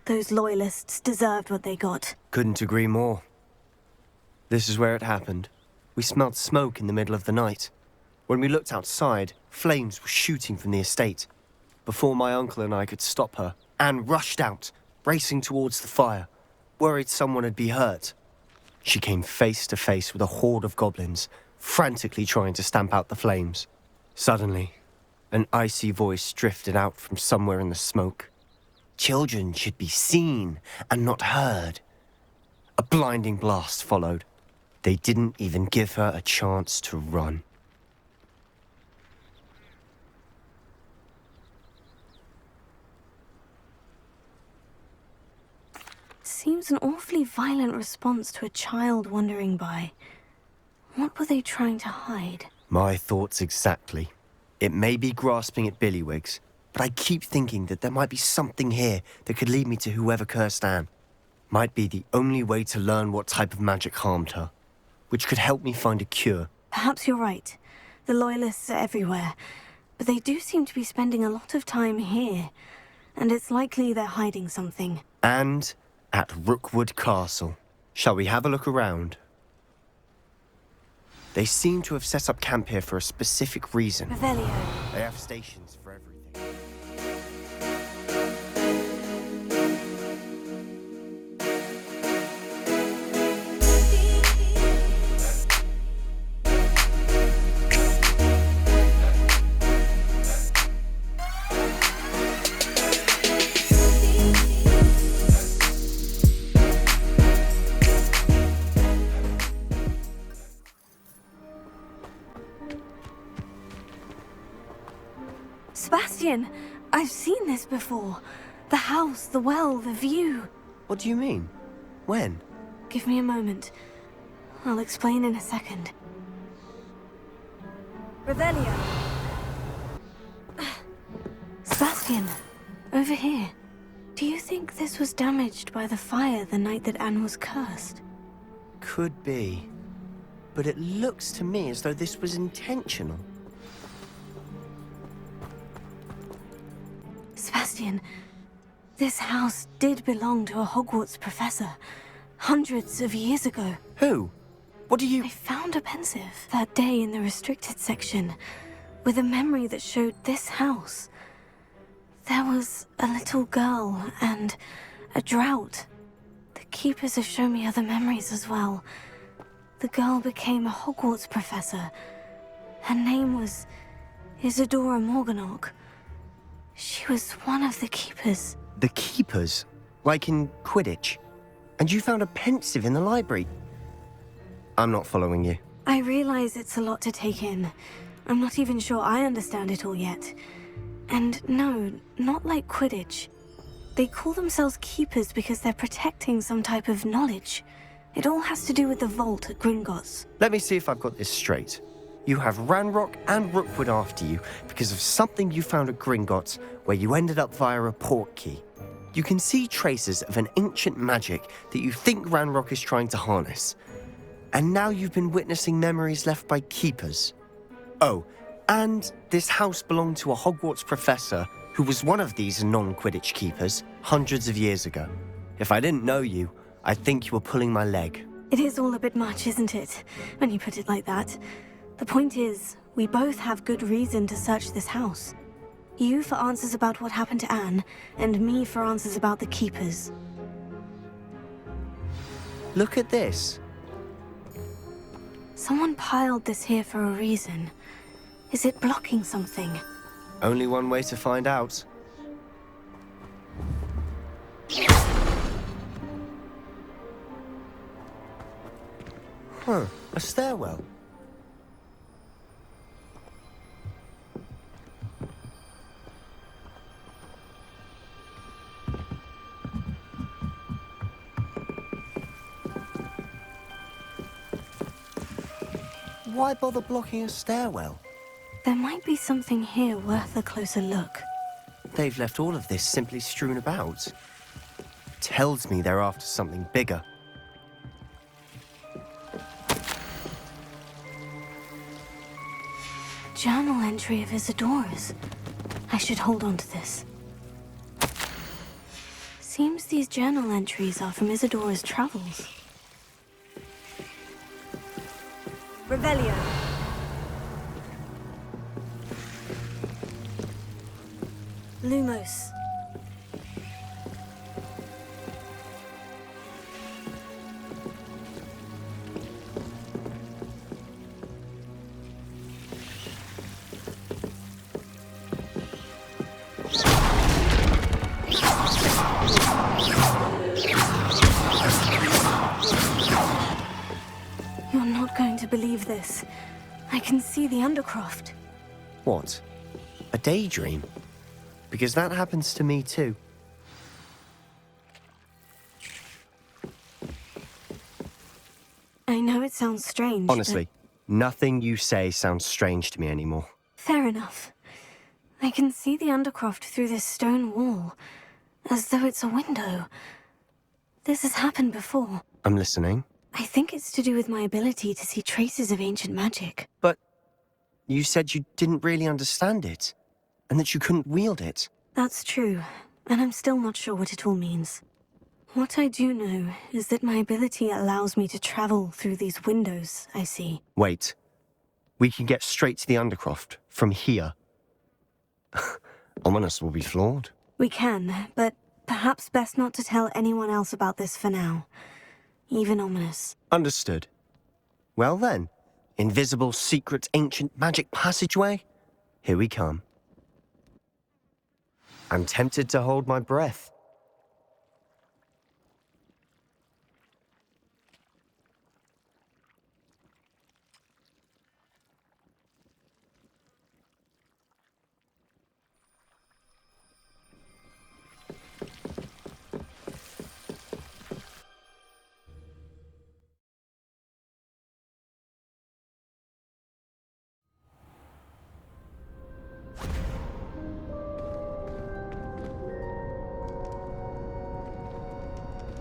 Those loyalists deserved what they got. Couldn't agree more. This is where it happened. We smelled smoke in the middle of the night. When we looked outside, flames were shooting from the estate. Before my uncle and I could stop her, Anne rushed out, racing towards the fire, worried someone had been hurt. She came face to face with a horde of goblins, frantically trying to stamp out the flames. Suddenly, an icy voice drifted out from somewhere in the smoke. Children should be seen and not heard. A blinding blast followed. They didn't even give her a chance to run. Seems an awfully violent response to a child wandering by. What were they trying to hide? My thoughts exactly. It may be grasping at Billywigs, but I keep thinking that there might be something here that could lead me to whoever cursed Anne. Might be the only way to learn what type of magic harmed her, which could help me find a cure. Perhaps you're right. The Loyalists are everywhere, but they do seem to be spending a lot of time here, and it's likely they're hiding something. And at Rookwood Castle. Shall we have a look around? They seem to have set up camp here for a specific reason. Revelio. They have stations for everything. Sebastian, I've seen this before. The house, the well, the view. What do you mean? When? Give me a moment. I'll explain in a second. Revelio. Sebastian, over here. Do you think this was damaged by the fire the night that Anne was cursed? Could be. But it looks to me as though this was intentional. Sebastian, this house did belong to a Hogwarts professor, hundreds of years ago. Who? What do you... I found a pensive that day in the restricted section, with a memory that showed this house. There was a little girl and a drought. The keepers have shown me other memories as well. The girl became a Hogwarts professor. Her name was Isadora Morganach. She was one of the keepers. The keepers? Like in Quidditch? And you found a pensive in the library? I'm not following you. I realize it's a lot to take in. I'm not even sure I understand it all yet. And no, not like Quidditch. They call themselves keepers because they're protecting some type of knowledge. It all has to do with the vault at Gringotts. Let me see if I've got this straight. You have Ranrock and Rookwood after you because of something you found at Gringotts where you ended up via a port key. You can see traces of an ancient magic that you think Ranrock is trying to harness. And now you've been witnessing memories left by keepers. Oh, and this house belonged to a Hogwarts professor who was one of these non-Quidditch keepers hundreds of years ago. If I didn't know you, I'd think you were pulling my leg. It is all a bit much, isn't it, when you put it like that? The point is, we both have good reason to search this house. You for answers about what happened to Anne, and me for answers about the keepers. Look at this. Someone piled this here for a reason. Is it blocking something? Only one way to find out. Huh, a stairwell. Why bother blocking a stairwell? There might be something here worth a closer look. They've left all of this simply strewn about. Tells me they're after something bigger. Journal entry of Isadora's. I should hold on to this. Seems these journal entries are from Isadora's travels. Revelio. Lumos. You're not going to believe this. I can see the Undercroft. What? A daydream? Because that happens to me too. I know it sounds strange, Honestly, nothing you say sounds strange to me anymore. Fair enough. I can see the Undercroft through this stone wall, as though it's a window. This has happened before. I'm listening. I think it's to do with my ability to see traces of ancient magic. But you said you didn't really understand it, and that you couldn't wield it. That's true, and I'm still not sure what it all means. What I do know is that my ability allows me to travel through these windows I see. Wait. We can get straight to the Undercroft from here. Ominis will be floored. We can, but perhaps best not to tell anyone else about this for now. Even Ominis. Understood. Well then, invisible, secret, ancient magic passageway? Here we come. I'm tempted to hold my breath.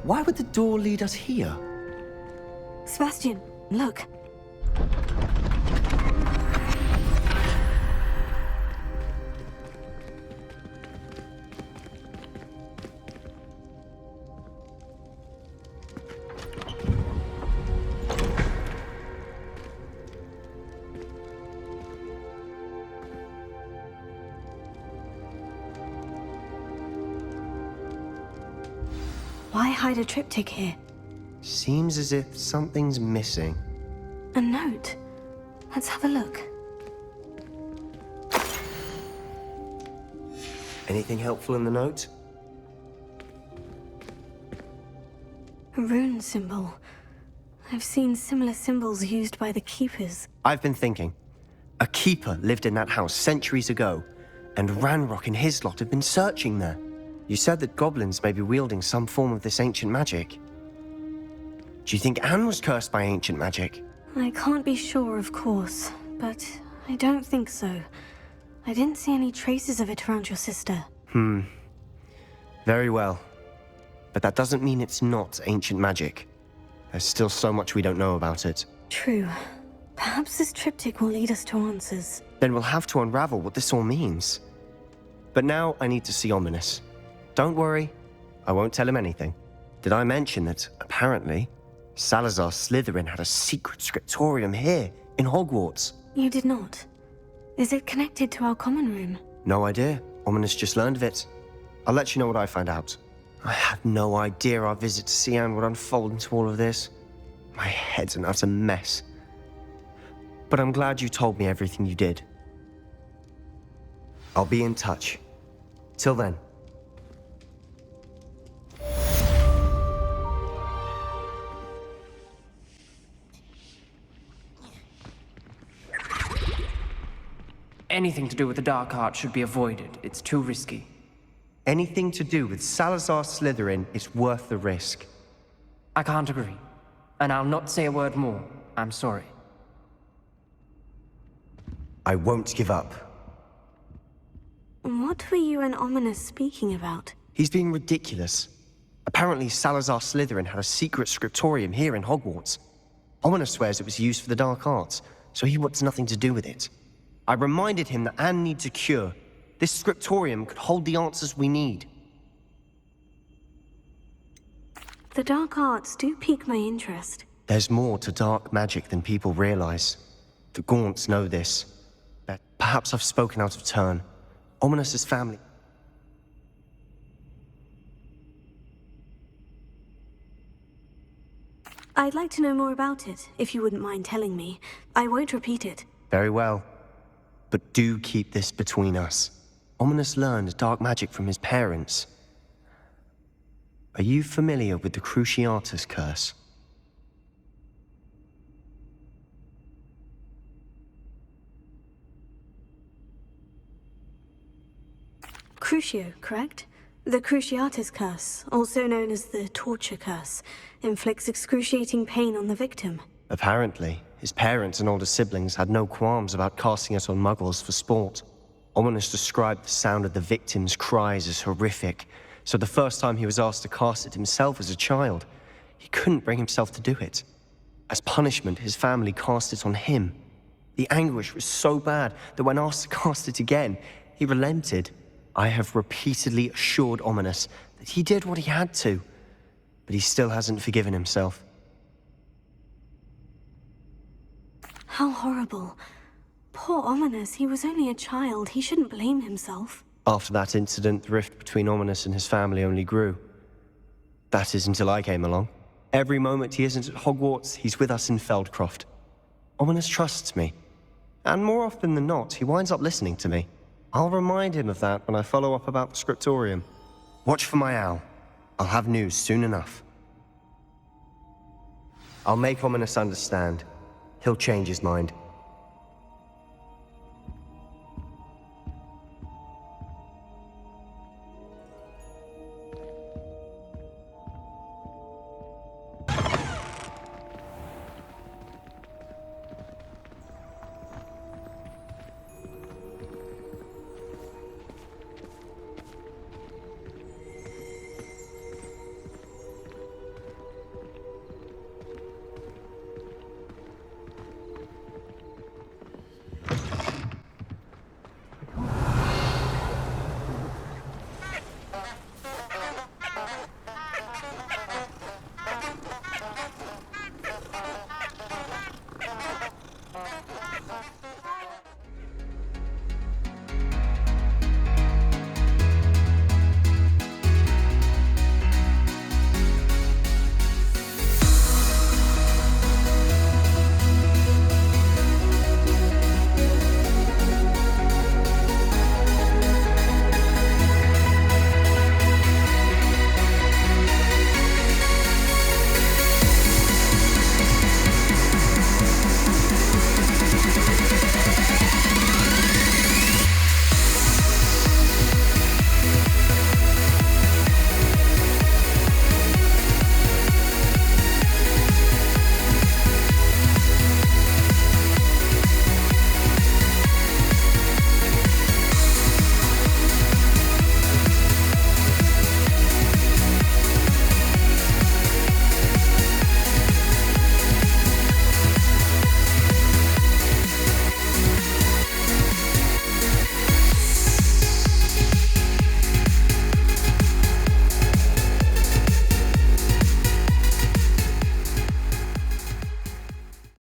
Why would the door lead us here? Sebastian, look. Why hide a triptych here? Seems as if something's missing. A note. Let's have a look. Anything helpful in the note? A rune symbol. I've seen similar symbols used by the keepers. I've been thinking. A keeper lived in that house centuries ago, and Ranrock and his lot have been searching there. You said that goblins may be wielding some form of this ancient magic. Do you think Anne was cursed by ancient magic? I can't be sure, of course, but I don't think so. I didn't see any traces of it around your sister. Very well. But that doesn't mean it's not ancient magic. There's still so much we don't know about it. True. Perhaps this triptych will lead us to answers. Then we'll have to unravel what this all means. But now I need to see Ominis. Don't worry, I won't tell him anything. Did I mention that, apparently, Salazar Slytherin had a secret scriptorium here, in Hogwarts? You did not. Is it connected to our common room? No idea. Ominis just learned of it. I'll let you know what I find out. I had no idea our visit to see Anne would unfold into all of this. My head's an utter mess. But I'm glad you told me everything you did. I'll be in touch. Till then. Anything to do with the dark art should be avoided. It's too risky. Anything to do with Salazar Slytherin is worth the risk. I can't agree. And I'll not say a word more. I'm sorry. I won't give up. What were you and Ominis speaking about? He's being ridiculous. Apparently Salazar Slytherin had a secret scriptorium here in Hogwarts. Ominis swears it was used for the dark arts, so he wants nothing to do with it. I reminded him that Anne needs a cure. This scriptorium could hold the answers we need. The dark arts do pique my interest. There's more to dark magic than people realize. The Gaunts know this. But perhaps I've spoken out of turn. Ominis' family... I'd like to know more about it, if you wouldn't mind telling me. I won't repeat it. Very well. But do keep this between us. Ominis learned dark magic from his parents. Are you familiar with the Cruciatus curse? Crucio, correct? The Cruciatus curse, also known as the torture curse, inflicts excruciating pain on the victim. Apparently, his parents and older siblings had no qualms about casting it on muggles for sport. Ominis described the sound of the victim's cries as horrific, so the first time he was asked to cast it himself as a child, he couldn't bring himself to do it. As punishment, his family cast it on him. The anguish was so bad that when asked to cast it again, he relented. I have repeatedly assured Ominis that he did what he had to, but he still hasn't forgiven himself. How horrible. Poor Ominis, he was only a child. He shouldn't blame himself. After that incident, the rift between Ominis and his family only grew. That is until I came along. Every moment he isn't at Hogwarts, he's with us in Feldcroft. Ominis trusts me. And more often than not, he winds up listening to me. I'll remind him of that when I follow up about the scriptorium. Watch for my owl. I'll have news soon enough. I'll make Ominis understand. He'll change his mind.